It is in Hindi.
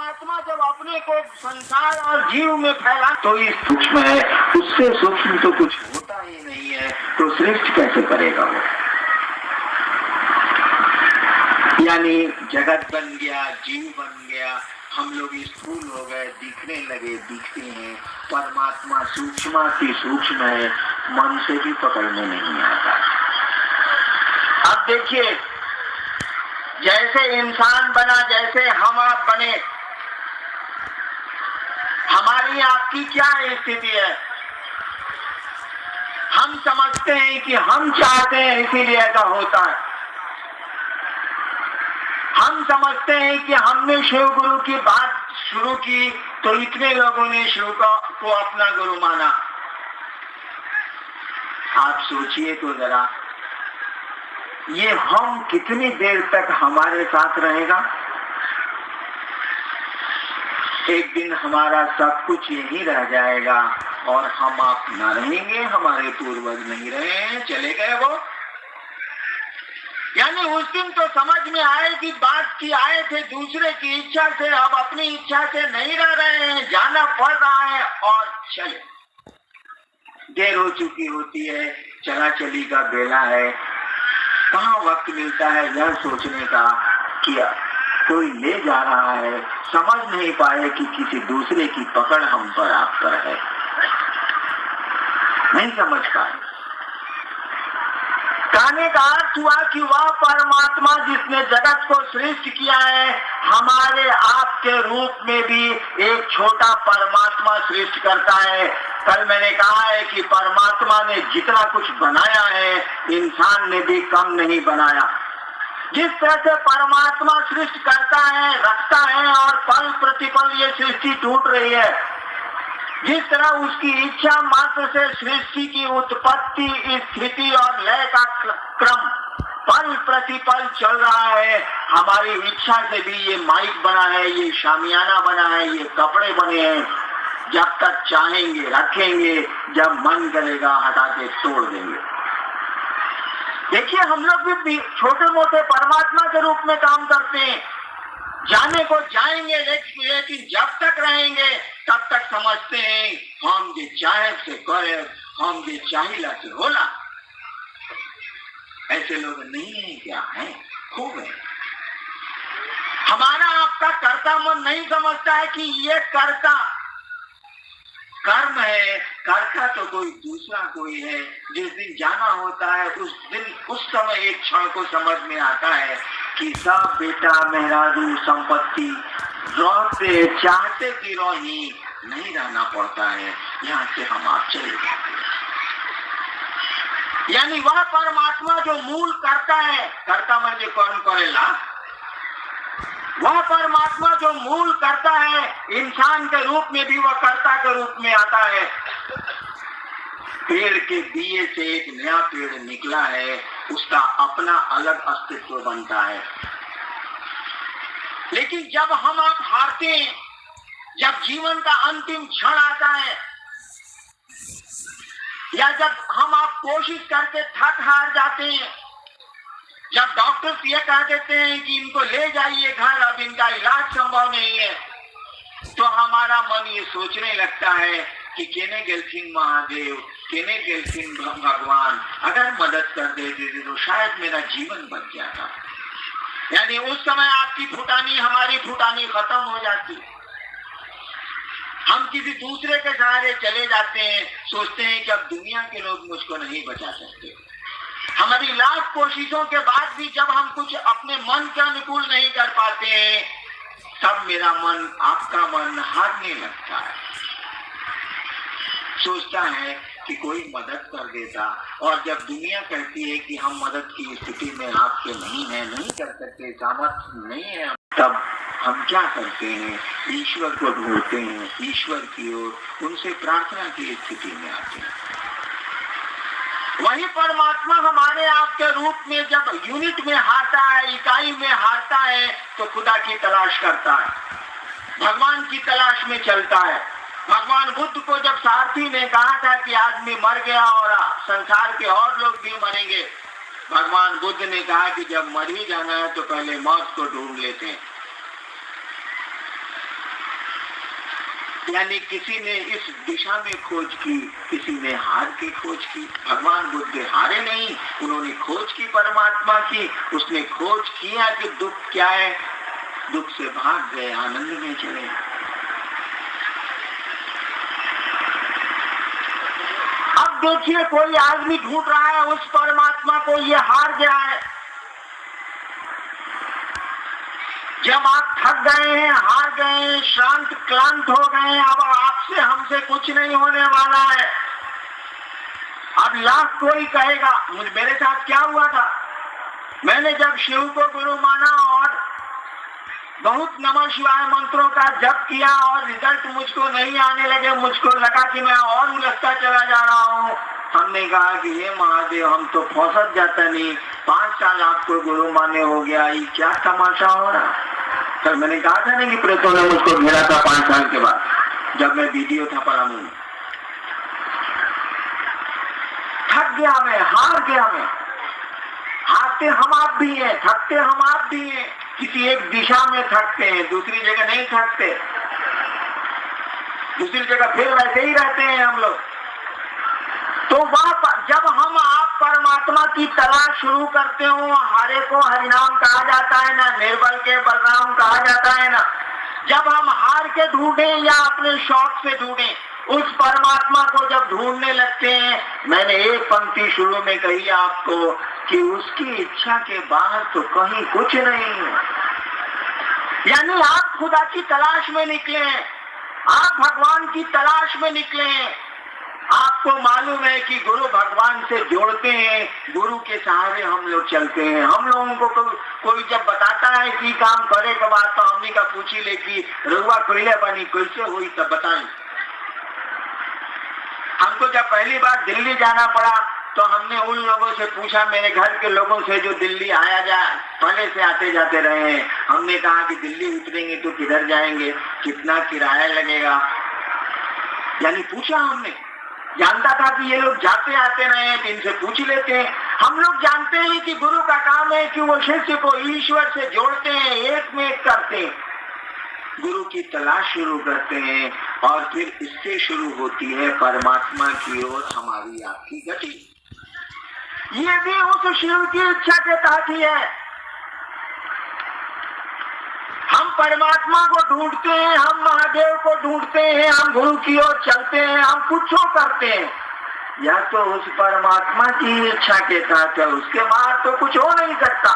परमात्मा जब अपने को संसार और जीव में फैला तो ये सूक्ष्म है, उससे सूक्ष्म तो कुछ होता ही नहीं है, तो सृष्टि कैसे करेगा वो। यानी जगत बन गया, जीव बन गया, हम लोग स्थूल हो गए, दिखने लगे, दिखते हैं। परमात्मा सूक्ष्म की सूक्ष्म है, मन से भी पकड़ने नहीं आता। अब देखिए, जैसे इंसान बना, जैसे हम आप बने, हमारी आपकी क्या स्थिति है। हम समझते हैं कि हम चाहते हैं इसीलिए ऐसा होता है। हम समझते हैं कि हमने शिव गुरु की बात शुरू की तो इतने लोगों ने शिव को अपना गुरु माना। आप सोचिए तो जरा, ये हम कितनी देर तक हमारे साथ रहेगा। एक दिन हमारा सब कुछ यही रह जाएगा और हम आप न रहेंगे, हमारे पूर्वज नहीं रहे हैं, चले गए वो। यानी उस दिन तो समझ में आए कि बात की आए थे दूसरे की इच्छा से, अब अपनी इच्छा से नहीं रह रहे हैं, जाना पड़ रहा है और चले। देर हो चुकी होती है, चला चली का बेला है, कहाँ वक्त मिलता है यह सोचने का कि कोई ले जा रहा है। समझ नहीं पाए कि किसी दूसरे की पकड़ हम पर आप पर है, नहीं समझ पाए। कहने का अर्थ हुआ कि वह परमात्मा जिसने जगत को सृष्टि किया है, हमारे आपके रूप में भी एक छोटा परमात्मा सृष्टि करता है। कल मैंने कहा है कि परमात्मा ने जितना कुछ बनाया है, इंसान ने भी कम नहीं बनाया। जिस तरह से परमात्मा सृष्टि करता है, रखता है और पल प्रतिपल ये सृष्टि टूट रही है, जिस तरह उसकी इच्छा मात्र से सृष्टि की उत्पत्ति, स्थिति और लय का क्रम पल प्रतिपल चल रहा है, हमारी इच्छा से भी ये माइक बना है, ये शामियाना बना है, ये कपड़े बने हैं। जब तक चाहेंगे रखेंगे, जब मन करेगा हटा के तोड़ देंगे। देखिए, हम लोग भी छोटे मोटे परमात्मा के रूप में काम करते हैं। जाने को जाएंगे, लेकिन जब तक रहेंगे तब तक समझते हैं हम ये चाहे से करे, हम ये चाहिला से होला। ऐसे लोग नहीं है क्या है? खूब है। हमारा आपका कर्ता मन नहीं समझता है कि ये कर्ता कर्म है, कर्ता तो कोई दूसरा कोई है। जिस दिन जाना होता है उस दिन, उस समय एक क्षण को समझ में आता है कि सब बेटा मेहरारू संपत्ति रहते चाहते कि रोही नहीं रहना पड़ता है, यहाँ से हम आप चले जाते हैं। यानी वह परमात्मा जो मूल करता है, कर्ता में जो कर्म करेला, वह परमात्मा जो मूल करता है, इंसान के रूप में भी वह कर्ता के रूप में आता है। पेड़ के बीए से एक नया पेड़ निकला है, उसका अपना अलग अस्तित्व बनता है। लेकिन जब हम आप हारते हैं, जब जीवन का अंतिम क्षण आता है, या जब हम आप कोशिश करके थक हार जाते हैं, जब डॉक्टर ये कह देते हैं कि इनको ले जाइए घर, अब इनका इलाज संभव नहीं है, तो हमारा मन ये सोचने लगता है कि केने गेलथिन महादेव, केने गेलथिन भगवान, अगर मदद कर देते तो शायद मेरा जीवन बच जाता। यानी उस समय आपकी फुटानी, हमारी फुटानी खत्म हो जाती। हम किसी दूसरे के सहारे चले जाते हैं, सोचते हैं कि अब दुनिया के लोग मुझको नहीं बचा सकते। हमारी लाख कोशिशों के बाद भी जब हम कुछ अपने मन के अनुकूल नहीं कर पाते हैं, तब मेरा मन, आपका मन हारने लगता है। सोचता है कि कोई मदद कर देता, और जब दुनिया कहती है कि हम मदद की स्थिति में आपके नहीं है, नहीं कर सकते, सामर्थ्य नहीं है, तब हम क्या करते हैं? ईश्वर को ढूंढते हैं, ईश्वर की ओर उनसे प्रार्थना की स्थिति में आते हैं। वही परमात्मा हमारे आपके रूप में जब यूनिट में हारता है, इकाई में हारता है, तो खुदा की तलाश करता है, भगवान की तलाश में चलता है। भगवान बुद्ध को जब सारथी ने कहा था कि आदमी मर गया और संसार के और लोग भी मरेंगे, भगवान बुद्ध ने कहा कि जब मर ही जाना है तो पहले मौत को ढूंढ लेते हैं। यानी किसी ने इस दिशा में खोज की, किसी ने हार की खोज की। भगवान बुद्ध हारे नहीं, उन्होंने खोज की परमात्मा की। उसने खोज किया कि दुख क्या है, दुख से भाग गए, आनंद में चले। अब देखिए कोई आदमी ढूंढ रहा है उस परमात्मा को, ये हार गया है। जब आप थक गए हैं, हार गए हैं, शांत क्लांत हो गए हैं, अब आपसे हमसे कुछ नहीं होने वाला है। अब लाख कोई कहेगा, मेरे साथ क्या हुआ था, मैंने जब शिव को गुरु माना और बहुत नमः शिवाय मंत्रों का जप किया और रिजल्ट मुझको नहीं आने लगे, मुझको लगा कि मैं और उलझता चला जा रहा हूँ। हमने कहा कि हे महादेव, हम तो फौसत जाता नहीं, 5 साल आपको गुरु माने हो गया, ये क्या तमाशा हो रहा। कल मैंने कहा था ना कि प्रेतों ने मुझको घेरा था 5 साल के बाद, जब मैं वीडियो था परामू में। थक गया मैं, हार गया मैं। हारते हम आप भी हैं, थकते हम आप भी हैं। किसी एक दिशा में थकते हैं, दूसरी जगह नहीं थकते, दूसरी जगह फिर वैसे ही रहते हैं हम लोग। तो वह जब हम आप परमात्मा की तलाश शुरू करते हो, हरे को हरिनाम कहा जाता है ना, निर्बल के बलराम कहा जाता है ना। जब हम हार के ढूंढे या अपने शौक से ढूंढे, उस परमात्मा को जब ढूंढने लगते हैं, मैंने एक पंक्ति शुरू में कही आपको कि उसकी इच्छा के बाहर तो कहीं कुछ नहीं है। यानी आप खुदा की तलाश में निकले, आप भगवान की तलाश में निकले। आपको मालूम है कि गुरु भगवान से जोड़ते हैं, गुरु के सहारे हम लोग चलते हैं। हम लोगों को कोई जब बताता है कि काम करे के बाद, तो हमने का पूछी ले कि रुआ कोयले बनी कैसे हुई, तब बताएं। हमको जब पहली बार दिल्ली जाना पड़ा तो हमने उन लोगों से पूछा, मेरे घर के लोगों से जो दिल्ली आया जाए, पहले से आते जाते रहे हैं। हमने कहा कि दिल्ली उतरेंगे तो किधर जाएंगे, कितना किराया लगेगा, यानी पूछा हमने। जानता था कि ये लोग जाते आते रहे हैं, इनसे पूछ लेते हैं। हम लोग जानते हैं कि गुरु का काम है कि वो शिष्य को ईश्वर से जोड़ते हैं, एक में एक करते हैं, गुरु की तलाश शुरू करते हैं, और फिर इससे शुरू होती है परमात्मा की ओर हमारी आपकी गति। ये भी उस शिव की इच्छा के तहत ही है। हम परमात्मा को ढूंढते हैं, हम महादेव को ढूंढते हैं, हम गुरु की ओर चलते हैं, हम कुछ करते हैं, या तो उस परमात्मा की इच्छा के तहत है, उसके बाद तो कुछ हो नहीं सकता।